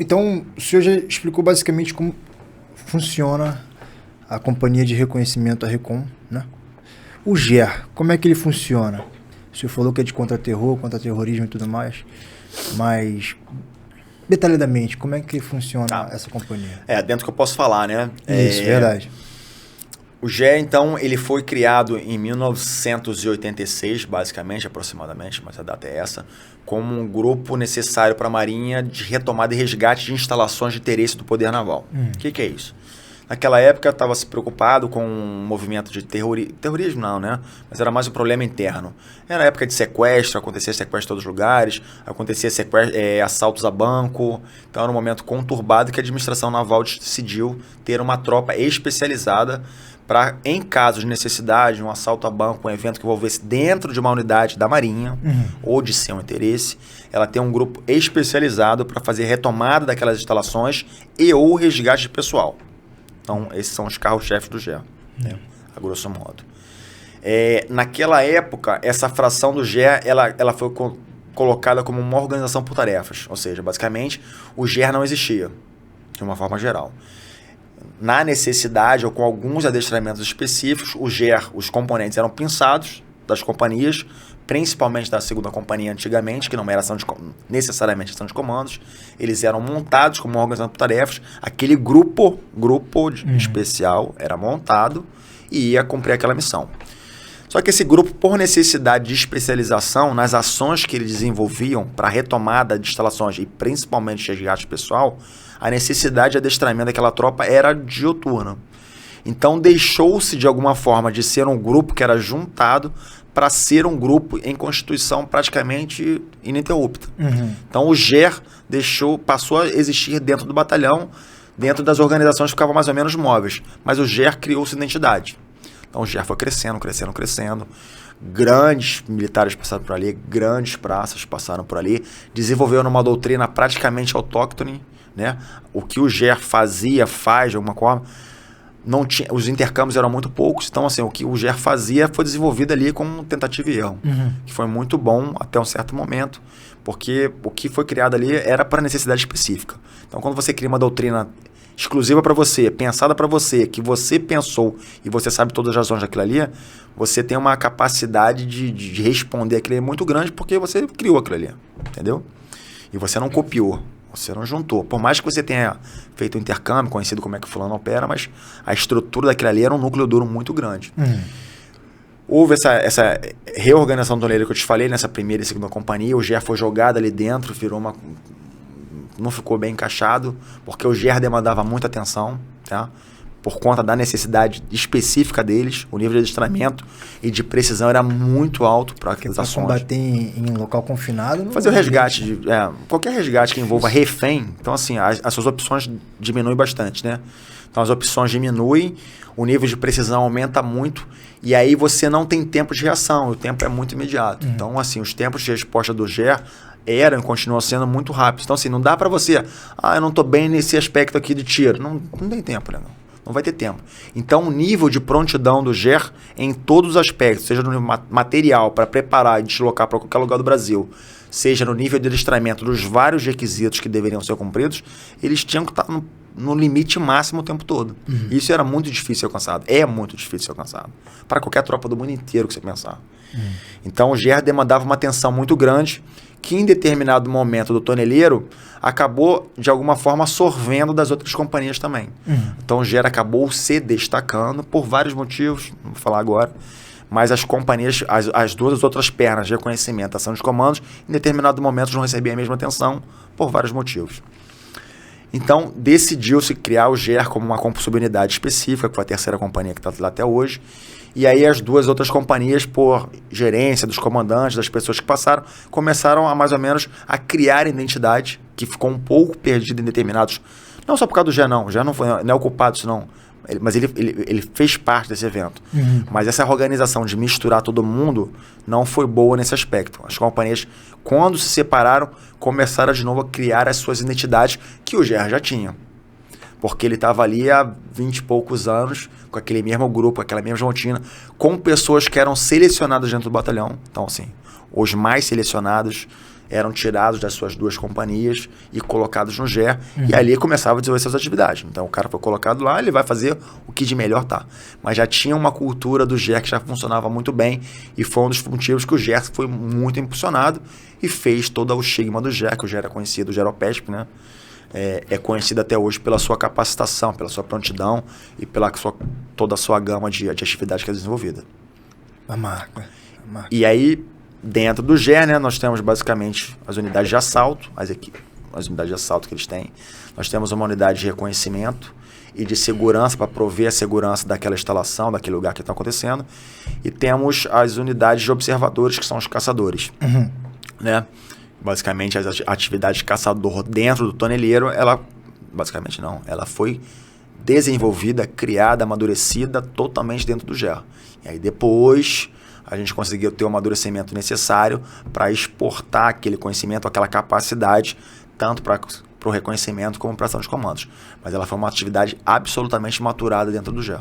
Então, o senhor já explicou basicamente como funciona a companhia de reconhecimento, a Recon, né? O GER, como é que ele funciona? O senhor falou que é de contra-terror, contra-terrorismo e tudo mais, mas detalhadamente, como é que funciona essa companhia? Dentro do que eu posso falar, né? Isso, verdade. O GER, então, ele foi criado em 1986, basicamente, aproximadamente, mas a data é essa, como um grupo necessário para a Marinha de retomada e resgate de instalações de interesse do poder naval. O que é isso? Naquela época, estava se preocupado com um movimento de terrorismo, não, né? Mas era mais um problema interno. Era época de sequestro, acontecia sequestro em todos os lugares, acontecia assaltos a banco. Então, era um momento conturbado que a administração naval decidiu ter uma tropa especializada para, em caso de necessidade, um assalto a banco, um evento que envolvesse dentro de uma unidade da Marinha ou de seu interesse, ela tem um grupo especializado para fazer retomada daquelas instalações e ou resgate de pessoal. Então, esses são os carros-chefes do GER, a grosso modo. Naquela época, essa fração do GER ela foi colocada como uma organização por tarefas. Ou seja, basicamente, o GER não existia, de uma forma geral. Na necessidade, ou com alguns adestramentos específicos, o GER, os componentes eram pinçados das companhias, principalmente da segunda companhia antigamente, que não era necessariamente ação de comandos. Eles eram montados como uma organização por tarefas. Aquele grupo especial era montado e ia cumprir aquela missão. Só que esse grupo, por necessidade de especialização nas ações que eles desenvolviam para a retomada de instalações e principalmente de resgate pessoal, a necessidade de adestramento daquela tropa era dioturna. Então deixou-se de alguma forma de ser um grupo que era juntado para ser um grupo em constituição praticamente ininterrupta. Então o GER passou a existir dentro do batalhão, dentro das organizações que ficavam mais ou menos móveis, mas o GER criou sua identidade. Então o GER foi crescendo. Grandes militares passaram por ali, grandes praças passaram por ali, desenvolveu uma doutrina praticamente autóctone, né? O que o GER faz de alguma forma, não tinha, os intercâmbios eram muito poucos, então assim, o que o GER fazia foi desenvolvido ali com tentativa e erro, que foi muito bom até um certo momento, porque o que foi criado ali era para necessidade específica. Então quando você cria uma doutrina exclusiva para você, pensada para você, que você pensou e você sabe todas as razões daquilo ali, você tem uma capacidade de responder aquilo ali muito grande porque você criou aquilo ali, entendeu? E você não copiou. Você não juntou. Por mais que você tenha feito um intercâmbio, conhecido como é que o fulano opera, mas a estrutura daquilo ali era um núcleo duro muito grande. Houve essa reorganização do toneleiro que eu te falei, nessa primeira e segunda companhia. O GER foi jogado ali dentro, não ficou bem encaixado, porque o GER demandava muita atenção, tá? Por conta da necessidade específica deles, o nível de adestramento e de precisão era muito alto para aquelas ações. Combater em local confinado... Fazer o resgate, qualquer resgate que envolva refém, então assim, as suas opções diminuem bastante, né? Então as opções diminuem, o nível de precisão aumenta muito e aí você não tem tempo de reação, o tempo é muito imediato. Então assim, os tempos de resposta do GER eram e continuam sendo muito rápidos. Então assim, não dá para você, eu não estou bem nesse aspecto aqui de tiro. Não tem tempo, né? Não vai ter tempo. Então, o nível de prontidão do GER em todos os aspectos, seja no nível material para preparar e deslocar para qualquer lugar do Brasil, seja no nível de adestramento dos vários requisitos que deveriam ser cumpridos, eles tinham que estar no limite máximo o tempo todo. Isso era muito difícil de ser alcançado. É muito difícil de ser alcançado. Para qualquer tropa do mundo inteiro que você pensar. Então, o GER demandava uma atenção muito grande que em determinado momento do toneleiro acabou, de alguma forma, sorvendo das outras companhias também. Então o GER acabou se destacando por vários motivos, não vou falar agora, mas as companhias, as duas outras pernas de reconhecimento, ação de comandos, em determinado momento não recebiam a mesma atenção por vários motivos. Então decidiu-se criar o GER como uma subunidade específica, que foi a terceira companhia que está lá até hoje. E aí as duas outras companhias, por gerência dos comandantes, das pessoas que passaram, começaram a mais ou menos a criar identidade, que ficou um pouco perdida em determinados... Não só por causa do GER, não. O GER não é o culpado disso, não. Mas ele fez parte desse evento. Mas essa organização de misturar todo mundo não foi boa nesse aspecto. As companhias, quando se separaram, começaram de novo a criar as suas identidades que o GER já tinha. Porque ele estava ali há 20 e poucos anos, com aquele mesmo grupo, aquela mesma rotina, com pessoas que eram selecionadas dentro do batalhão. Então, assim, os mais selecionados eram tirados das suas 2 companhias e colocados no GER, e ali começava a desenvolver suas atividades. Então o cara foi colocado lá, ele vai fazer o que de melhor tá. Mas já tinha uma cultura do GER que já funcionava muito bem, e foi um dos motivos que o GER foi muito impulsionado e fez todo o estigma do GER, que o GER é conhecido, o GEROPESP, né? É conhecido até hoje pela sua capacitação, pela sua prontidão e pela toda a sua gama de atividades que é desenvolvida. A marca. E aí, dentro do GER, né, nós temos basicamente as unidades de assalto, as unidades de assalto que eles têm. Nós temos uma unidade de reconhecimento e de segurança para prover a segurança daquela instalação, daquele lugar que está acontecendo. E temos as unidades de observadores, que são os caçadores. Né? Basicamente, as atividades de caçador dentro do toneleiro, ela foi desenvolvida, criada, amadurecida totalmente dentro do GER. E aí depois a gente conseguiu ter o amadurecimento necessário para exportar aquele conhecimento, aquela capacidade, tanto para o reconhecimento como para a ação de comandos. Mas ela foi uma atividade absolutamente maturada dentro do GER.